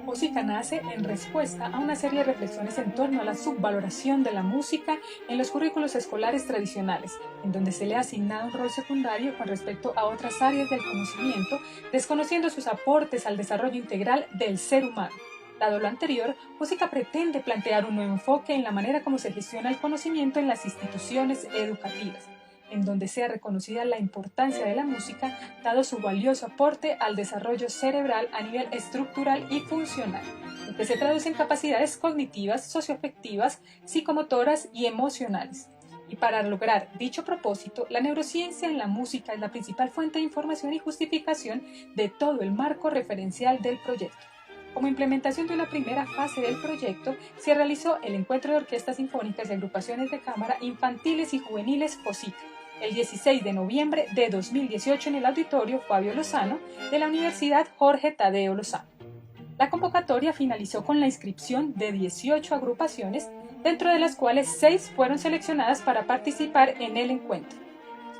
Música nace en respuesta a una serie de reflexiones en torno a la subvaloración de la música en los currículos escolares tradicionales, en donde se le ha asignado un rol secundario con respecto a otras áreas del conocimiento, desconociendo sus aportes al desarrollo integral del ser humano. Dado lo anterior, Música pretende plantear un nuevo enfoque en la manera como se gestiona el conocimiento en las instituciones educativas, en donde sea reconocida la importancia de la música, dado su valioso aporte al desarrollo cerebral a nivel estructural y funcional, lo que se traduce en capacidades cognitivas, socioafectivas, psicomotoras y emocionales. Y para lograr dicho propósito, la neurociencia en la música es la principal fuente de información y justificación de todo el marco referencial del proyecto. Como implementación de una primera fase del proyecto, se realizó el Encuentro de Orquestas Sinfónicas y Agrupaciones de Cámara Infantiles y Juveniles FOSICA, el 16 de noviembre de 2018 en el Auditorio Fabio Lozano de la Universidad Jorge Tadeo Lozano. La convocatoria finalizó con la inscripción de 18 agrupaciones, dentro de las cuales 6 fueron seleccionadas para participar en el encuentro.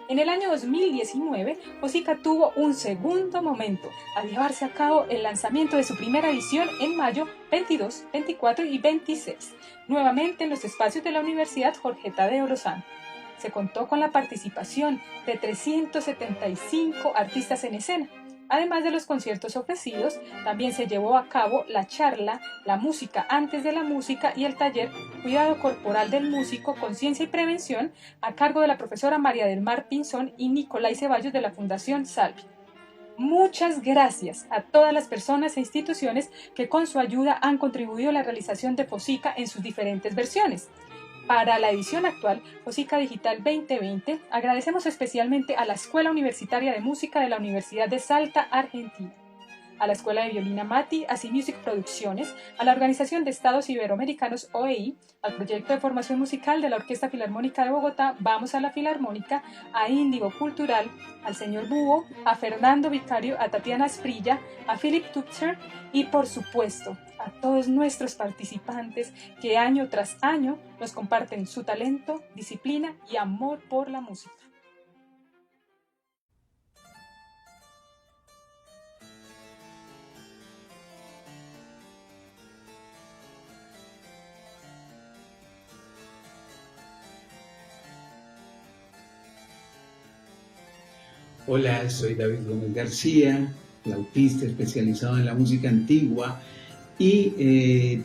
En el año 2019, FOSICA tuvo un segundo momento al llevarse a cabo el lanzamiento de su primera edición en mayo 22, 24 y 26, nuevamente en los espacios de la Universidad Jorge Tadeo Lozano. Se contó con la participación de 375 artistas en escena. Además de los conciertos ofrecidos, también se llevó a cabo la charla La música antes de la música y el taller Cuidado corporal del músico, conciencia y prevención, a cargo de la profesora María del Mar Pinzón y Nicolai Ceballos de la Fundación Salvi. Muchas gracias a todas las personas e instituciones que con su ayuda han contribuido a la realización de FOSICA en sus diferentes versiones. Para la edición actual, FOSICA Digital 2020, agradecemos especialmente a la Escuela Universitaria de Música de la Universidad de Salta, Argentina, a la Escuela de Violín Amati, a C-Music Producciones, a la Organización de Estados Iberoamericanos OEI, al Proyecto de Formación Musical de la Orquesta Filarmónica de Bogotá, Vamos a la Filarmónica, a Índigo Cultural, al señor Búho, a Fernando Vicario, a Tatiana Asprilla, a Philip Tupter y, por supuesto, a todos nuestros participantes que año tras año nos comparten su talento, disciplina y amor por la música. Hola, soy David Gómez García, flautista especializado en la música antigua y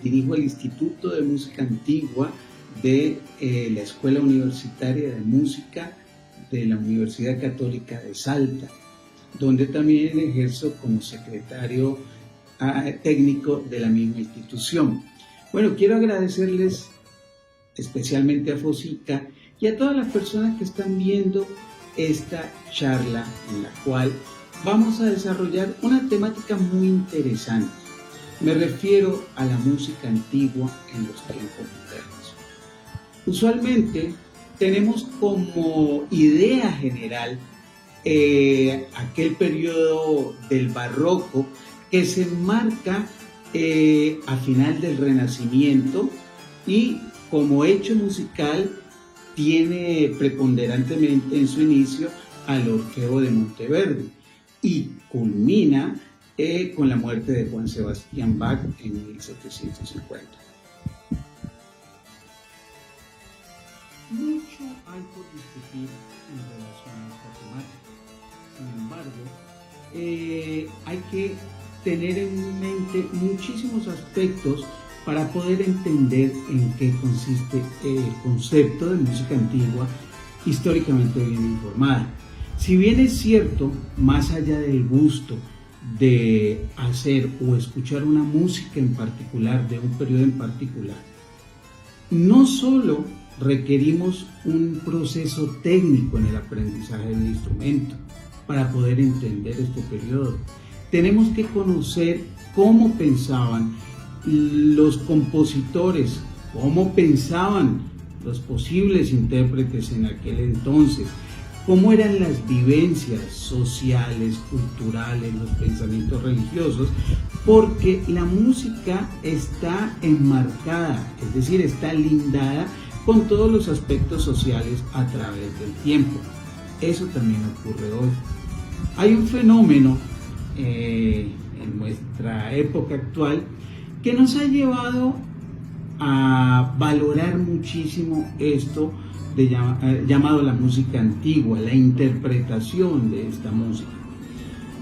dirijo el Instituto de Música Antigua de la Escuela Universitaria de Música de la Universidad Católica de Salta, donde también ejerzo como secretario técnico de la misma institución. Bueno, quiero agradecerles especialmente a FOSICA y a todas las personas que están viendo esta charla en la cual vamos a desarrollar una temática muy interesante. Me refiero a la música antigua en los tiempos modernos. Usualmente tenemos como idea general aquel periodo del barroco que se enmarca a final del Renacimiento y como hecho musical tiene preponderantemente en su inicio al Orfeo de Monteverdi y culmina con la muerte de Juan Sebastián Bach en 1750. Mucho hay por discutir en relación a esta temática. Sin embargo, hay que tener en mente muchísimos aspectos para poder entender en qué consiste el concepto de música antigua históricamente bien informada. Si bien es cierto, más allá del gusto de hacer o escuchar una música en particular, de un periodo en particular, no solo requerimos un proceso técnico en el aprendizaje del instrumento para poder entender este periodo, tenemos que conocer cómo pensaban los compositores, cómo pensaban los posibles intérpretes en aquel entonces, cómo eran las vivencias sociales, culturales, los pensamientos religiosos, porque la música está enmarcada, es decir, está lindada con todos los aspectos sociales a través del tiempo. Eso también ocurre hoy. Hay un fenómeno en nuestra época actual que nos ha llevado a valorar muchísimo esto llamado la música antigua, la interpretación de esta música.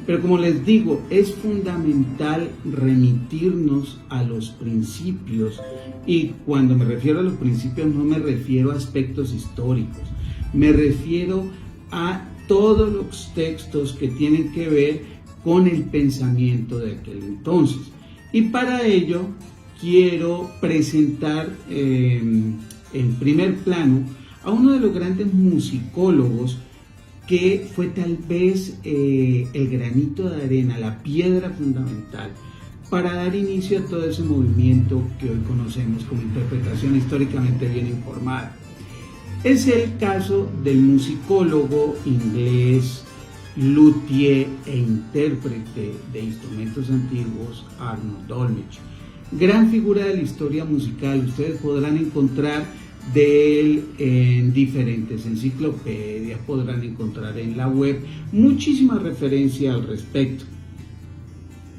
Pero como les digo, es fundamental remitirnos a los principios, y cuando me refiero a los principios no me refiero a aspectos históricos, me refiero a todos los textos que tienen que ver con el pensamiento de aquel entonces. Y para ello quiero presentar en primer plano a uno de los grandes musicólogos que fue tal vez el granito de arena, la piedra fundamental para dar inicio a todo ese movimiento que hoy conocemos como interpretación históricamente bien informada. Es el caso del musicólogo inglés, luthier e intérprete de instrumentos antiguos, Arnold Dolmetsch. Gran figura de la historia musical. Ustedes podrán encontrar de él en diferentes enciclopedias, podrán encontrar en la web muchísima referencia al respecto.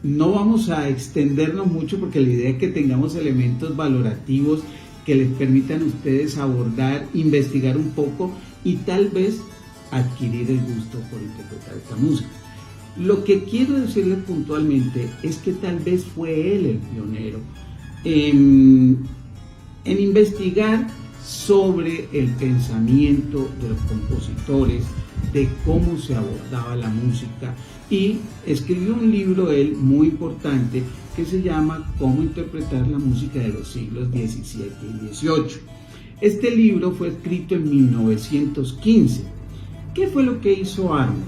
No vamos a extendernos mucho porque la idea es que tengamos elementos valorativos que les permitan a ustedes abordar, investigar un poco y tal vez adquirir el gusto por interpretar esta música. Lo que quiero decirles puntualmente es que tal vez fue él el pionero en investigar sobre el pensamiento de los compositores, de cómo se abordaba la música, y escribió un libro él muy importante que se llama Cómo interpretar la música de los siglos XVII y XVIII. Este libro fue escrito en 1915. ¿Qué fue lo que hizo Arnold?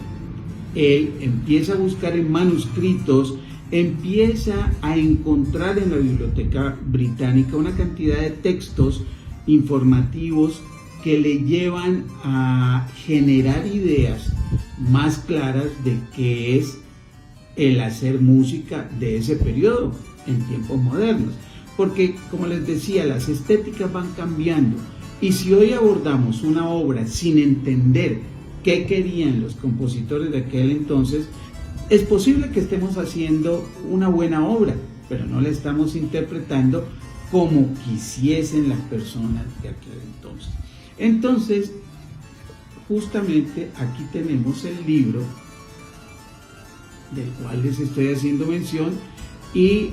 Él empieza a buscar en manuscritos, empieza a encontrar en la Biblioteca Británica una cantidad de textos informativos que le llevan a generar ideas más claras de qué es el hacer música de ese periodo en tiempos modernos. Porque, como les decía, las estéticas van cambiando, y si hoy abordamos una obra sin entender qué querían los compositores de aquel entonces, es posible que estemos haciendo una buena obra, pero no la estamos interpretando como quisiesen las personas de aquel entonces. Entonces, justamente aquí tenemos el libro del cual les estoy haciendo mención, y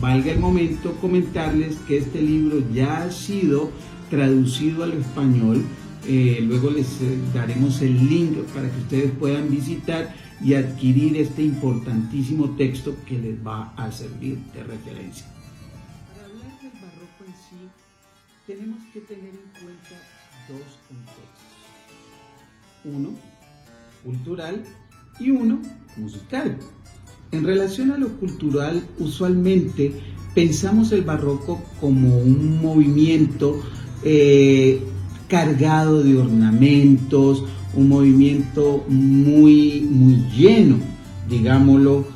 valga el momento comentarles que este libro ya ha sido traducido al español. Luego les daremos el link para que ustedes puedan visitar y adquirir este importantísimo texto que les va a servir de referencia. Para hablar del barroco en sí, tenemos que tener en cuenta dos contextos: uno cultural y uno musical. En relación a lo cultural, usualmente pensamos el barroco como un movimiento cargado de ornamentos, un movimiento muy lleno, digámoslo,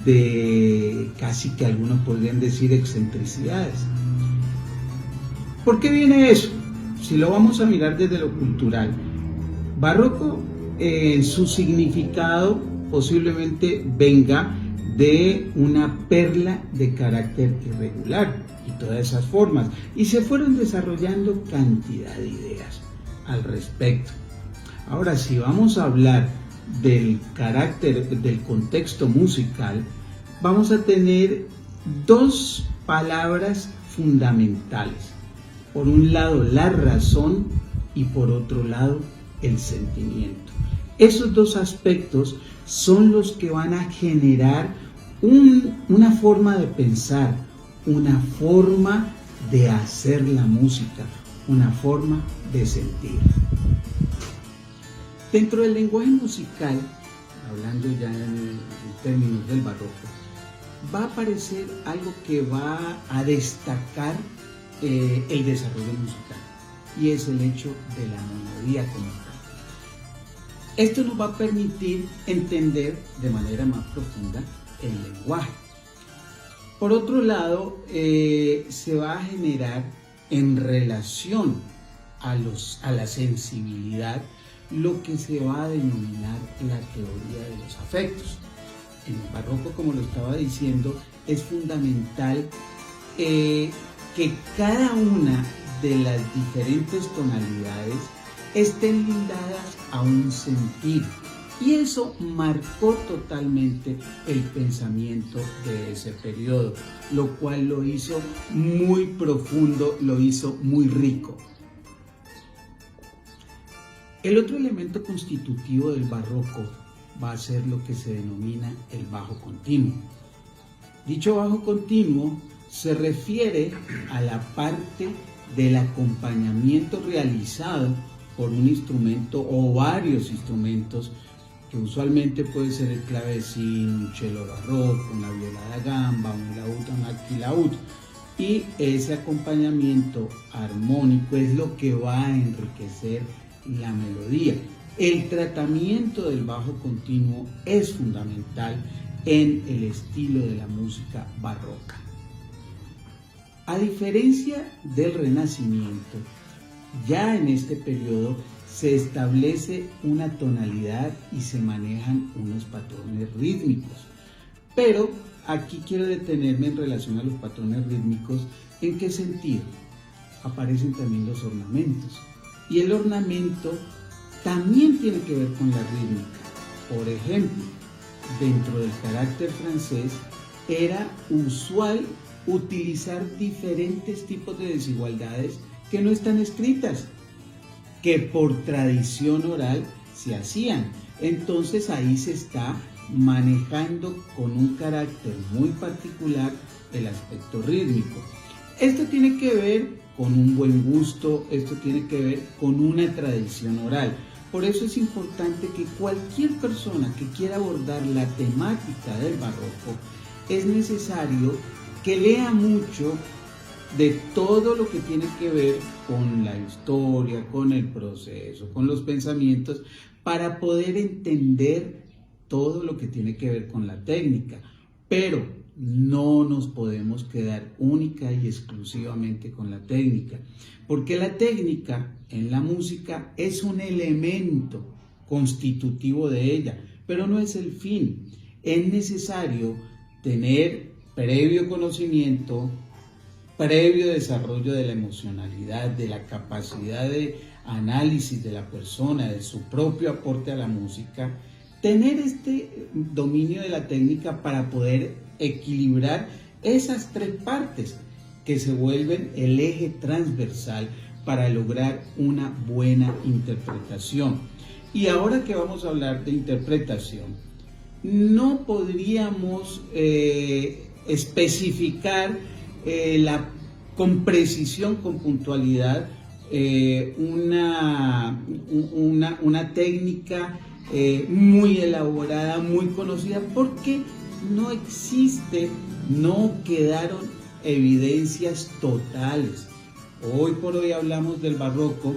de casi que algunos podrían decir excentricidades. ¿Por qué viene eso? Si lo vamos a mirar desde lo cultural, barroco en su significado posiblemente venga de una perla de carácter irregular y todas esas formas, y se fueron desarrollando cantidad de ideas al respecto. Ahora, si vamos a hablar del carácter, del contexto musical, vamos a tener dos palabras fundamentales: por un lado la razón y por otro lado el sentimiento. Esos dos aspectos son los que van a generar una forma de pensar, una forma de hacer la música, una forma de sentir. Dentro del lenguaje musical, hablando ya en términos del barroco, va a aparecer algo que va a destacar el desarrollo musical, y es el hecho de la melodía como tal. Esto nos va a permitir entender de manera más profunda el lenguaje. Por otro lado, se va a generar en relación a la sensibilidad lo que se va a denominar la teoría de los afectos. En el barroco, como lo estaba diciendo, es fundamental que cada una de las diferentes tonalidades estén lindadas a un sentido. Y eso marcó totalmente el pensamiento de ese periodo, lo cual lo hizo muy profundo, lo hizo muy rico. El otro elemento constitutivo del barroco va a ser lo que se denomina el bajo continuo. Dicho bajo continuo se refiere a la parte del acompañamiento realizado por un instrumento o varios instrumentos, que usualmente puede ser el clavecín, un cello barroco, una viola da gamba, un laúd, un arquilaúd. Y ese acompañamiento armónico es lo que va a enriquecer la melodía. El tratamiento del bajo continuo es fundamental en el estilo de la música barroca. A diferencia del Renacimiento, ya en este periodo se establece una tonalidad y se manejan unos patrones rítmicos. Pero aquí quiero detenerme en relación a los patrones rítmicos. ¿En qué sentido? Aparecen también los ornamentos. Y el ornamento también tiene que ver con la rítmica. Por ejemplo, dentro del carácter francés era usual utilizar diferentes tipos de desigualdades que no están escritas, que por tradición oral se hacían. Entonces ahí se está manejando con un carácter muy particular el aspecto rítmico. Esto tiene que ver con un buen gusto, esto tiene que ver con una tradición oral. Por eso es importante que cualquier persona que quiera abordar la temática del barroco, es necesario que lea mucho de todo lo que tiene que ver con la historia, con el proceso, con los pensamientos, para poder entender todo lo que tiene que ver con la técnica. Pero no nos podemos quedar única y exclusivamente con la técnica, porque la técnica en la música es un elemento constitutivo de ella, pero no es el fin. Es necesario tener previo conocimiento, previo desarrollo de la emocionalidad, de la capacidad de análisis de la persona, de su propio aporte a la música, tener este dominio de la técnica para poder equilibrar esas tres partes que se vuelven el eje transversal para lograr una buena interpretación. Y ahora que vamos a hablar de interpretación, no podríamos especificar con precisión, con puntualidad, una técnica muy elaborada, muy conocida, porque no existe, no quedaron evidencias totales. Hoy por hoy hablamos del barroco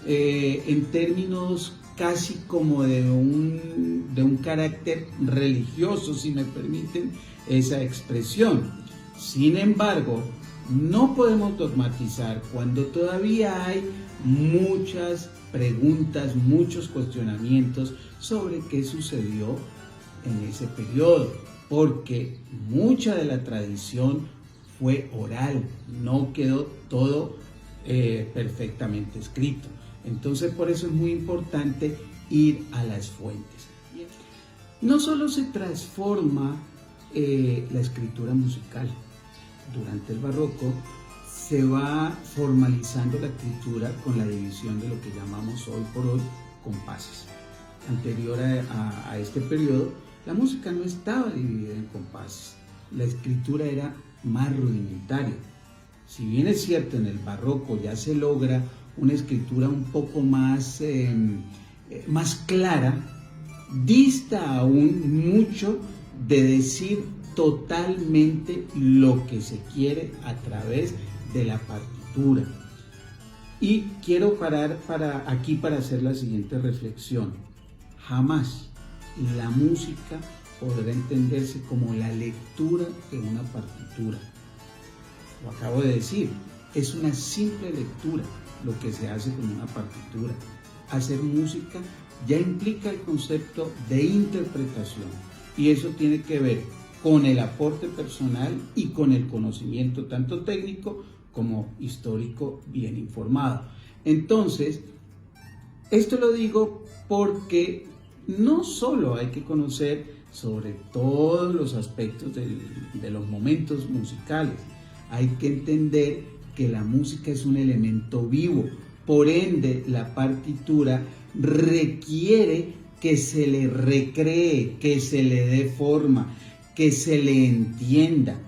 en términos casi como de un carácter religioso, si me permiten esa expresión. Sin embargo, no podemos dogmatizar cuando todavía hay muchas preguntas, muchos cuestionamientos sobre qué sucedió en ese periodo, porque mucha de la tradición fue oral, no quedó todo perfectamente escrito. Entonces, por eso es muy importante ir a las fuentes. No solo se transforma la escritura musical. Durante el barroco se va formalizando la escritura con la división de lo que llamamos hoy por hoy compases. Anterior a este periodo, la música no estaba dividida en compases. La escritura era más rudimentaria. Si bien es cierto, en el barroco ya se logra una escritura un poco más clara, dista aún mucho de decir totalmente lo que se quiere a través de la partitura. Y quiero parar aquí para hacer la siguiente reflexión. Jamás la música podrá entenderse como la lectura de una partitura. Lo acabo de decir, es una simple lectura lo que se hace con una partitura. hacer música ya implica el concepto de interpretación, y eso tiene que ver con el aporte personal y con el conocimiento tanto técnico como histórico bien informado. Entonces, esto lo digo porque no solo hay que conocer sobre todos los aspectos de los momentos musicales, hay que entender que la música es un elemento vivo, por ende la partitura requiere que se le recree, que se le dé forma, que se le entienda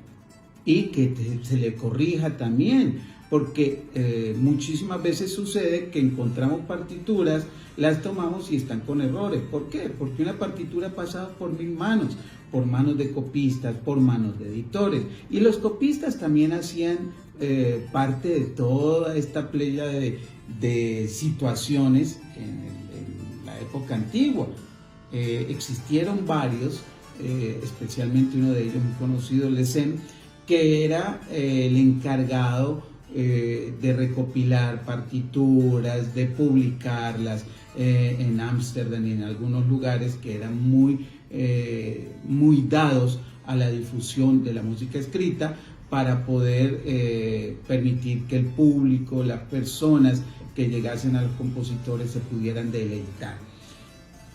y que se le corrija también, porque muchísimas veces sucede que encontramos partituras, las tomamos y están con errores. ¿Por qué? Porque una partitura ha pasado por mis manos, por manos de copistas, por manos de editores, y los copistas también hacían parte de toda esta playa de situaciones en la época antigua. Existieron varios, especialmente uno de ellos muy conocido, Lessen, que era el encargado de recopilar partituras, de publicarlas en Ámsterdam y en algunos lugares que eran muy dados a la difusión de la música escrita, para poder permitir que el público, las personas que llegasen a los compositores se pudieran deleitar.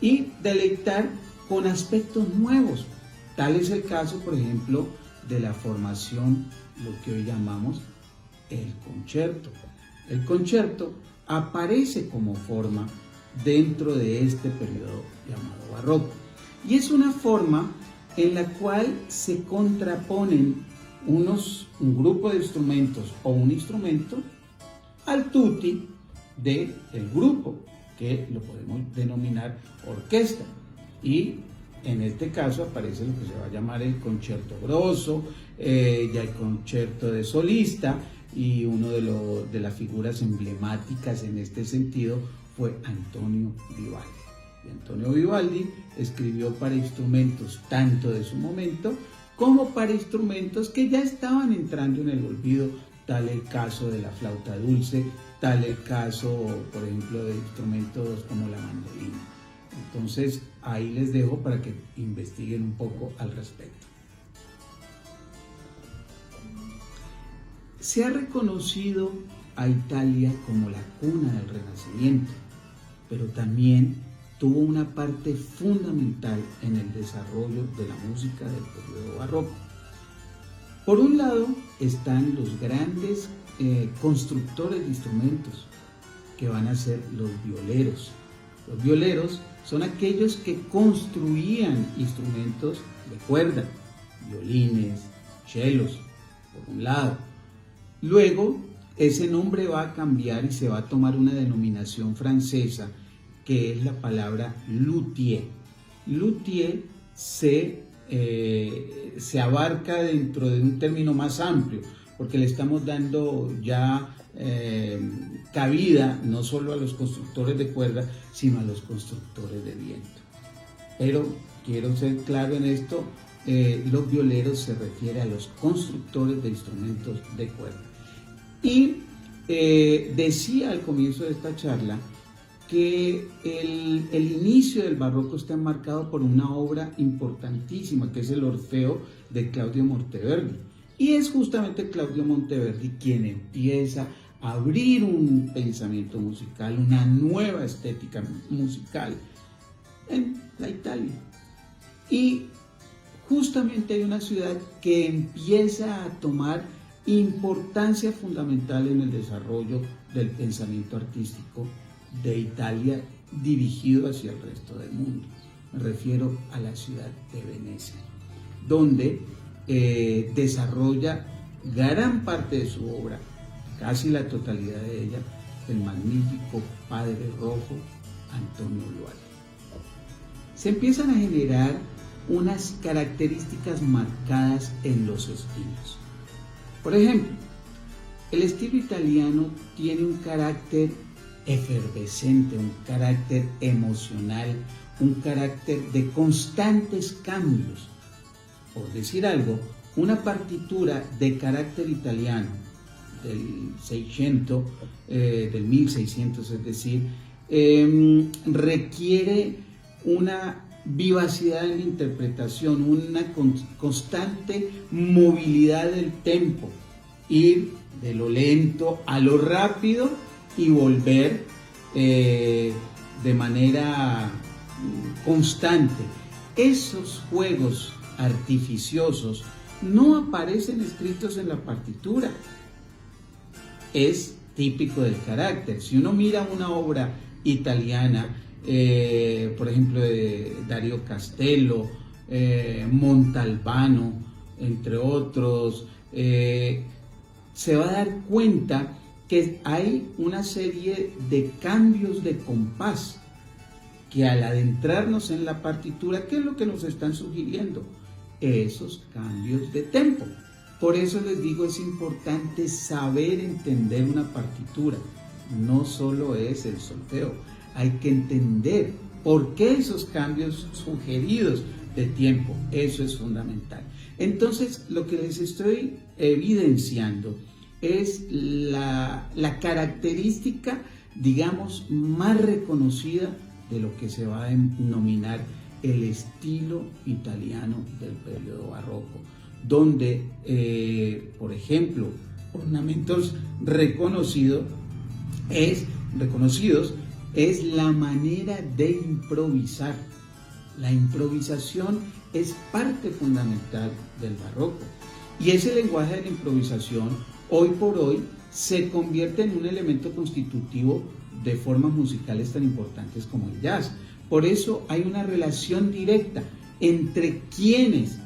Y deleitar con aspectos nuevos. Tal es el caso, por ejemplo, de la formación, lo que hoy llamamos el concierto. El concierto aparece como forma dentro de este periodo llamado barroco. Y es una forma en la cual se contraponen un grupo de instrumentos o un instrumento al tutti del grupo, que lo podemos denominar orquesta. Y en este caso aparece lo que se va a llamar el concierto grosso, ya el concierto de solista, y uno de las figuras emblemáticas en este sentido fue Antonio Vivaldi. Y Antonio Vivaldi escribió para instrumentos tanto de su momento como para instrumentos que ya estaban entrando en el olvido, tal el caso de la flauta dulce, tal el caso, por ejemplo, de instrumentos como la mandolina. Entonces, ahí les dejo para que investiguen un poco al respecto. Se ha reconocido a Italia como la cuna del Renacimiento, pero también tuvo una parte fundamental en el desarrollo de la música del periodo barroco. Por un lado están los grandes constructores de instrumentos, que van a ser los violeros. Los violeros son aquellos que construían instrumentos de cuerda, violines, chelos, por un lado. Luego, ese nombre va a cambiar y se va a tomar una denominación francesa, que es la palabra luthier. Luthier se abarca dentro de un término más amplio, porque le estamos dando ya cabida no solo a los constructores de cuerda, sino a los constructores de viento. Pero quiero ser claro en esto, los violeros se refiere a los constructores de instrumentos de cuerda. Y decía al comienzo de esta charla que el inicio del barroco está enmarcado por una obra importantísima, que es el Orfeo de Claudio Monteverdi. Y es justamente Claudio Monteverdi quien empieza a abrir un pensamiento musical, una nueva estética musical en la Italia. Y justamente hay una ciudad que empieza a tomar importancia fundamental en el desarrollo del pensamiento artístico de Italia, dirigido hacia el resto del mundo. Me refiero a la ciudad de Venecia, donde desarrolla gran parte de su obra, casi la totalidad de ella, el magnífico Padre Rojo Antonio Vivaldi. Se empiezan a generar unas características marcadas en los estilos. Por ejemplo, el estilo italiano tiene un carácter efervescente, un carácter emocional, un carácter de constantes cambios. Por decir algo, una partitura de carácter italiano del 1600, es decir, requiere una vivacidad en la interpretación, una constante movilidad del tempo, ir de lo lento a lo rápido y volver de manera constante. Esos juegos artificiosos no aparecen escritos en la partitura, es típico del carácter. Si uno mira una obra italiana, por ejemplo de Dario Castello, Montalbano, entre otros, se va a dar cuenta que hay una serie de cambios de compás que al adentrarnos en la partitura, ¿qué es lo que nos están sugiriendo? Esos cambios de tempo. Por eso les digo, es importante saber entender una partitura. No solo es el solfeo, hay que entender por qué esos cambios sugeridos de tiempo. Eso es fundamental. Entonces, lo que les estoy evidenciando es la característica, digamos, más reconocida de lo que se va a denominar el estilo italiano del periodo barroco, donde, por ejemplo, ornamentos reconocidos es la manera de improvisar. La improvisación es parte fundamental del barroco, y ese lenguaje de la improvisación hoy por hoy se convierte en un elemento constitutivo de formas musicales tan importantes como el jazz. Por eso hay una relación directa entre quienes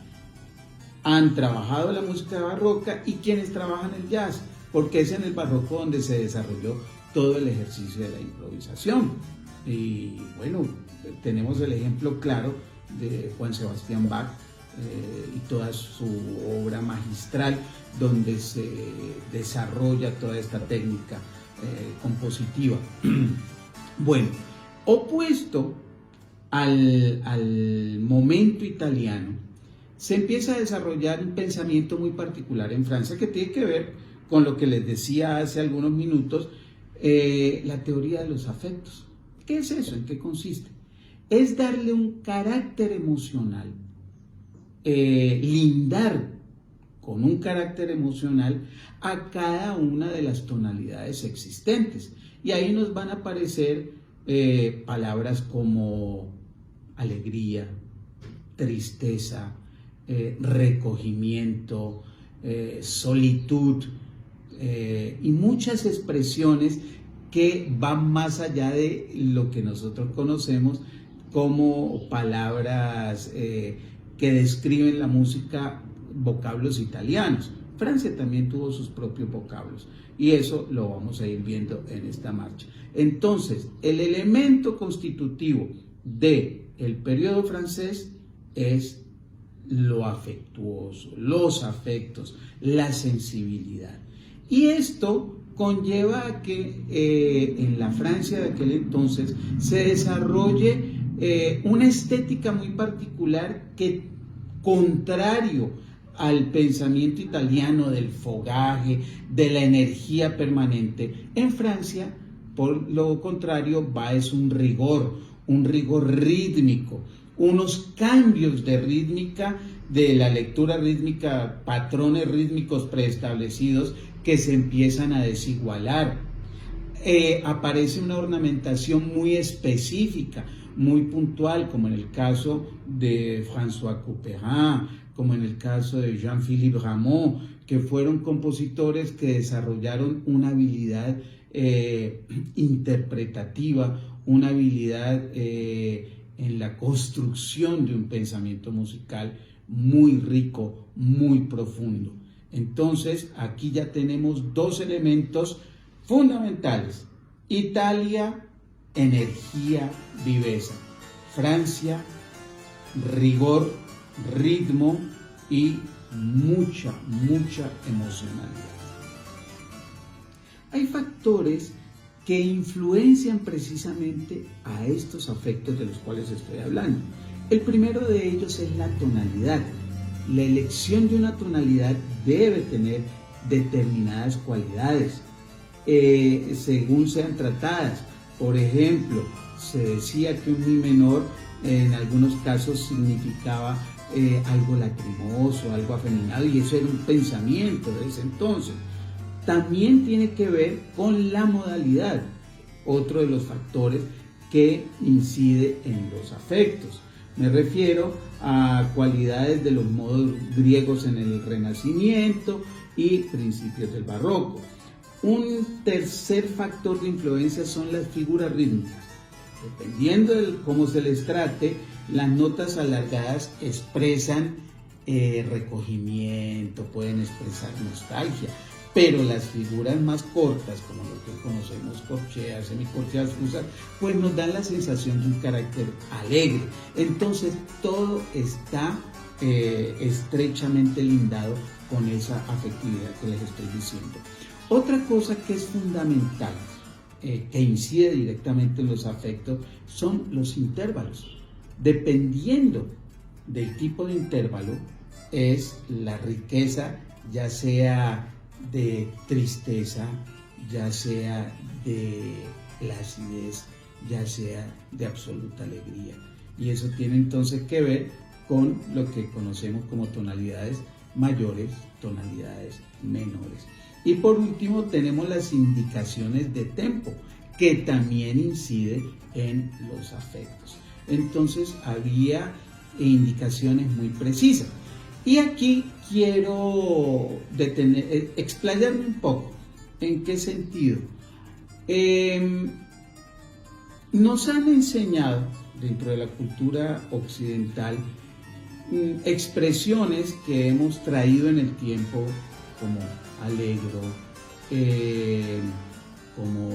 han trabajado la música barroca y quienes trabajan el jazz, porque es en el barroco donde se desarrolló todo el ejercicio de la improvisación. Y bueno, tenemos el ejemplo claro de Juan Sebastián Bach y toda su obra magistral, donde se desarrolla toda esta técnica compositiva. Bueno, opuesto al momento italiano, se empieza a desarrollar un pensamiento muy particular en Francia que tiene que ver con lo que les decía hace algunos minutos, la teoría de los afectos. ¿Qué es eso? ¿En qué consiste? Es darle un carácter emocional, lindar con un carácter emocional a cada una de las tonalidades existentes. Y ahí nos van a aparecer palabras como alegría, tristeza, recogimiento, solitud, y muchas expresiones que van más allá de lo que nosotros conocemos como palabras que describen la música, vocablos italianos. Francia también tuvo sus propios vocablos, y eso lo vamos a ir viendo en esta marcha. Entonces, el elemento constitutivo del periodo francés es lo afectuoso, los afectos, la sensibilidad. Y esto conlleva a que en la Francia de aquel entonces se desarrolle una estética muy particular que, contrario al pensamiento italiano del fogaje, de la energía permanente, en Francia, por lo contrario, es un rigor rítmico, unos cambios de rítmica, de la lectura rítmica, patrones rítmicos preestablecidos que se empiezan a desigualar. Aparece una ornamentación muy específica, muy puntual, como en el caso de François Couperin, como en el caso de Jean-Philippe Rameau, que fueron compositores que desarrollaron una habilidad interpretativa, una habilidad en la construcción de un pensamiento musical muy rico, muy profundo. Entonces, aquí ya tenemos dos elementos fundamentales: Italia, energía, viveza; Francia, rigor, ritmo y mucha emocionalidad. Hay factores que influencian precisamente a estos afectos de los cuales estoy hablando. El primero de ellos es la tonalidad. La elección de una tonalidad debe tener determinadas cualidades según sean tratadas. Por ejemplo, se decía que un mi menor en algunos casos significaba algo lacrimoso, algo afeminado, y eso era un pensamiento de ese entonces. También tiene que ver con la modalidad, otro de los factores que incide en los afectos. Me refiero a cualidades de los modos griegos en el Renacimiento y principios del Barroco. Un tercer factor de influencia son las figuras rítmicas. Dependiendo de cómo se les trate, las notas alargadas expresan recogimiento, pueden expresar nostalgia, pero las figuras más cortas, como lo que conocemos, corcheas, semicorcheas, fusas, pues nos dan la sensación de un carácter alegre. Entonces todo está estrechamente lindado con esa afectividad que les estoy diciendo. Otra cosa que es fundamental, que incide directamente en los afectos, son los intervalos. Dependiendo del tipo de intervalo, es la riqueza, ya sea de tristeza, ya sea de placidez, ya sea de absoluta alegría. Y eso tiene entonces que ver con lo que conocemos como tonalidades mayores, tonalidades menores. Y por último tenemos las indicaciones de tempo, que también incide en los afectos. Entonces había indicaciones muy precisas. Y aquí quiero explayarme un poco. ¿En qué sentido? Nos han enseñado dentro de la cultura occidental expresiones que hemos traído en el tiempo, como alegro, como,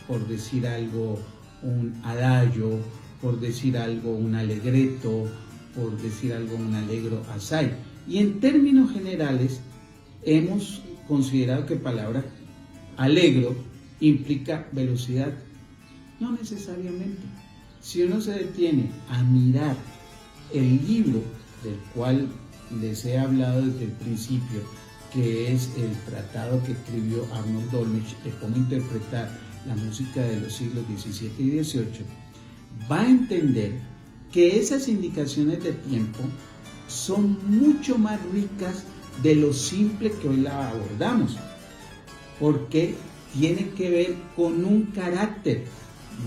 por decir algo, un adagio, por decir algo, un allegretto, por decir algo, un allegro assai. Y en términos generales hemos considerado que palabra alegro implica velocidad. No necesariamente. Si uno se detiene a mirar el libro del cual les he hablado desde el principio, que es el tratado que escribió Arnold Dolmetsch de cómo interpretar la música de los siglos XVII y XVIII, va a entender que esas indicaciones de tiempo son mucho más ricas de lo simple que hoy la abordamos, porque tiene que ver con un carácter,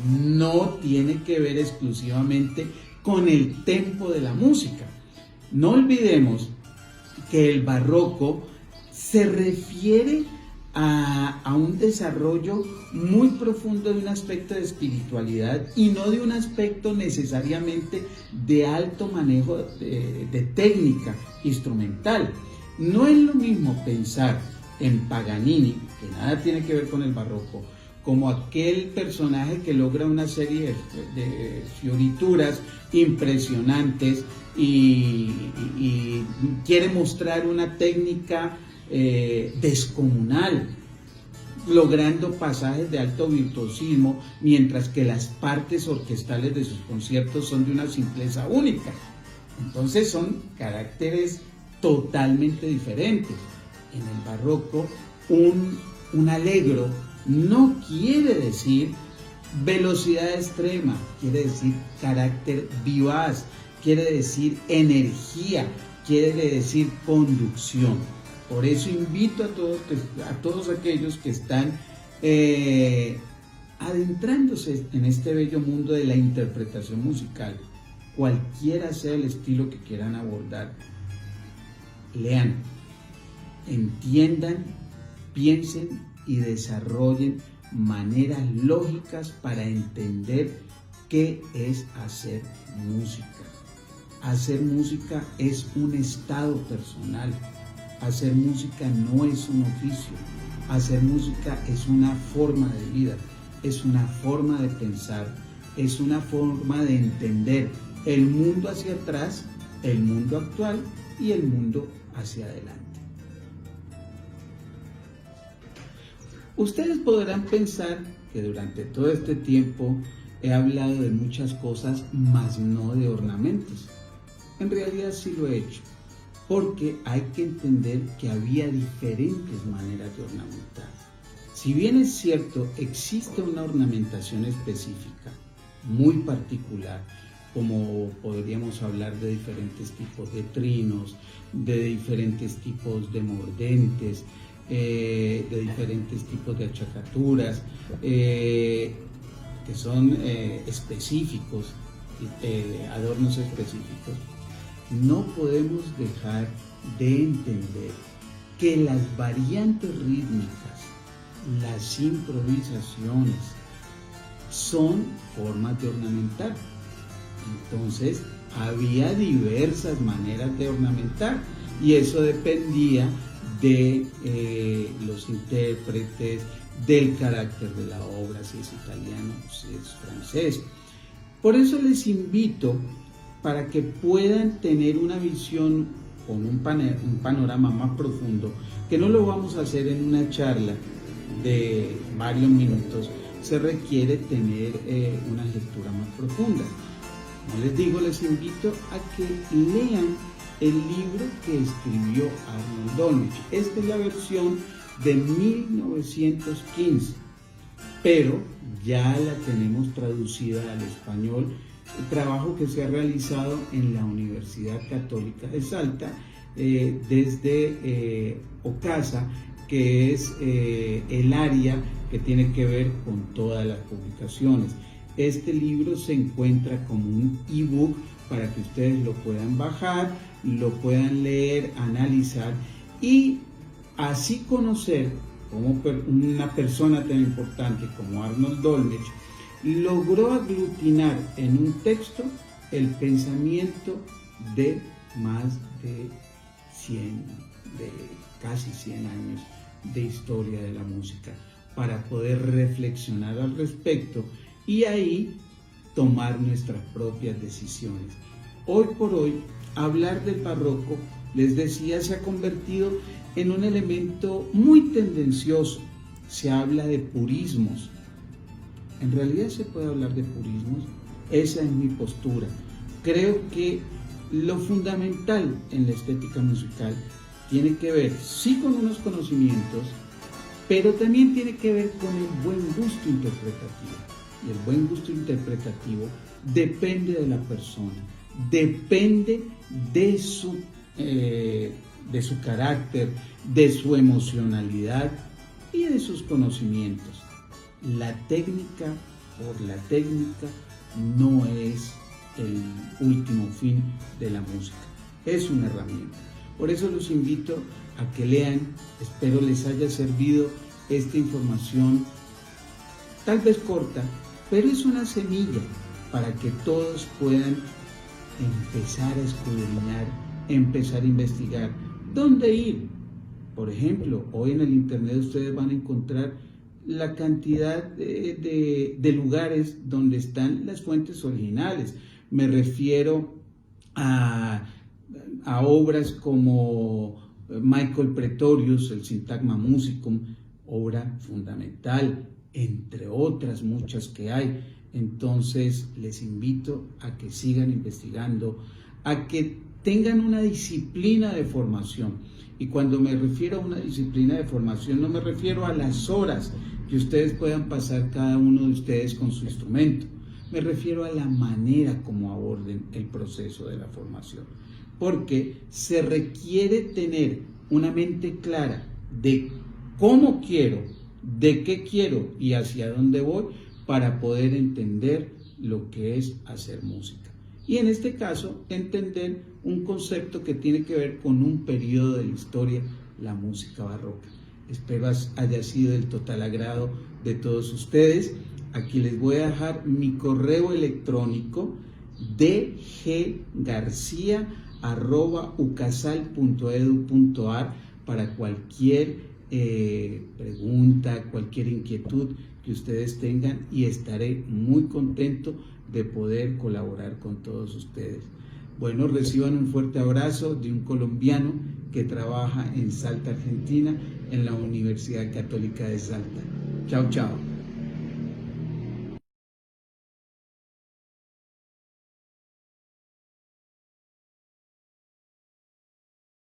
no tiene que ver exclusivamente con el tempo de la música. No olvidemos que el barroco se refiere a un desarrollo muy profundo de un aspecto de espiritualidad y no de un aspecto necesariamente de alto manejo de técnica instrumental. No es lo mismo pensar en Paganini, que nada tiene que ver con el barroco, como aquel personaje que logra una serie de fiorituras impresionantes y quiere mostrar una técnica descomunal, logrando pasajes de alto virtuosismo, mientras que las partes orquestales de sus conciertos son de una simpleza única. Entonces son caracteres totalmente diferentes. En el barroco, un allegro no quiere decir velocidad extrema, quiere decir carácter vivaz, quiere decir energía, quiere decir conducción. Por eso invito a todos aquellos que están adentrándose en este bello mundo de la interpretación musical, cualquiera sea el estilo que quieran abordar, lean, entiendan, piensen y desarrollen maneras lógicas para entender qué es hacer música. Hacer música es un estado personal. Hacer música no es un oficio. Hacer música es una forma de vida, es una forma de pensar, es una forma de entender el mundo hacia atrás, el mundo actual y el mundo hacia adelante. Ustedes podrán pensar que durante todo este tiempo he hablado de muchas cosas, mas no de ornamentos. En realidad sí lo he hecho, porque hay que entender que había diferentes maneras de ornamentar. Si bien es cierto, existe una ornamentación específica, muy particular, como podríamos hablar de diferentes tipos de trinos, de diferentes tipos de mordentes, de diferentes tipos de achacaturas, que son específicos, adornos específicos. No podemos dejar de entender que las variantes rítmicas, las improvisaciones, son formas de ornamentar. Entonces, había diversas maneras de ornamentar y eso dependía de los intérpretes, del carácter de la obra, si es italiano, si es francés. Por eso les invito para que puedan tener una visión con un panorama más profundo, que no lo vamos a hacer en una charla de varios minutos, se requiere tener una lectura más profunda. Como les digo, les invito a que lean el libro que escribió Arnold Dolmetsch. Esta es la versión de 1915, pero ya la tenemos traducida al español, el trabajo que se ha realizado en la Universidad Católica de Salta, desde OCASA, que es el área que tiene que ver con todas las publicaciones. Este libro se encuentra como un ebook para que ustedes lo puedan bajar, lo puedan leer, analizar y así conocer cómo una persona tan importante como Arnold Dolmetsch logró aglutinar en un texto el pensamiento de más de casi 100 años de historia de la música, para poder reflexionar al respecto y ahí tomar nuestras propias decisiones. Hoy por hoy, hablar del barroco, les decía, se ha convertido en un elemento muy tendencioso. Se habla de purismos. En realidad se puede hablar de purismos. Esa es mi postura. Creo que lo fundamental en la estética musical tiene que ver, sí, con unos conocimientos, pero también tiene que ver con el buen gusto interpretativo. Y el buen gusto interpretativo depende de la persona, depende de su carácter, de su emocionalidad y de sus conocimientos. La técnica por la técnica no es el último fin de la música, es una herramienta. Por eso los invito a que lean, espero les haya servido esta información, tal vez corta, pero es una semilla para que todos puedan empezar a escudriñar, empezar a investigar. ¿Dónde ir? Por ejemplo, hoy en el internet ustedes van a encontrar la cantidad de lugares donde están las fuentes originales. Me refiero a obras como Michael Praetorius, el Syntagma Musicum, obra fundamental, entre otras muchas que hay. Entonces les invito a que sigan investigando, a que tengan una disciplina de formación. Y cuando me refiero a una disciplina de formación, no me refiero a las horas que ustedes puedan pasar cada uno de ustedes con su instrumento. Me refiero a la manera como aborden el proceso de la formación. Porque se requiere tener una mente clara de cómo quiero, de qué quiero y hacia dónde voy para poder entender lo que es hacer música. Y en este caso, entender un concepto que tiene que ver con un periodo de la historia, la música barroca. Espero haya sido del total agrado de todos ustedes. Aquí les voy a dejar mi correo electrónico dggarcia@ucasal.edu.ar para cualquier pregunta, cualquier inquietud que ustedes tengan, y estaré muy contento de poder colaborar con todos ustedes. Bueno, reciban un fuerte abrazo de un colombiano que trabaja en Salta, Argentina, en la Universidad Católica de Salta. Chao, chao.